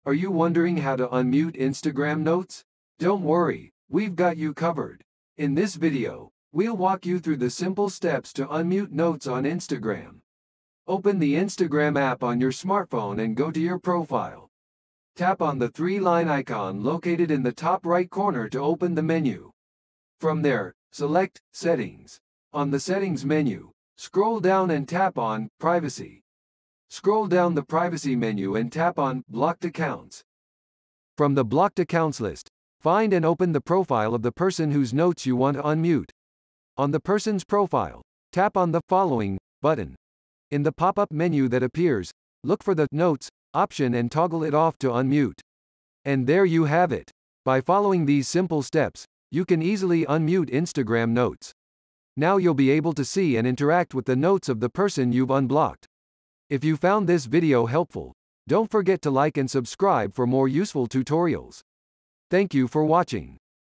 Are you wondering how to unmute Instagram notes? Don't worry, we've got you covered. In this video, we'll walk you through the simple steps to unmute notes on Instagram. Open the Instagram app on your smartphone and go to your profile. Tap on the three-line icon located in the top right corner to open the menu. From there, select Settings. On the Settings menu, scroll down and tap on Privacy. Scroll down the Privacy menu and tap on Blocked Accounts. From the Blocked Accounts list, find and open the profile of the person whose notes you want to unmute. On the person's profile, tap on the Following button. In the pop-up menu that appears, look for the Notes option and toggle it off to unmute. And there you have it. By following these simple steps, you can easily unmute Instagram notes. Now you'll be able to see and interact with the notes of the person you've unblocked. If you found this video helpful, don't forget to like and subscribe for more useful tutorials. Thank you for watching.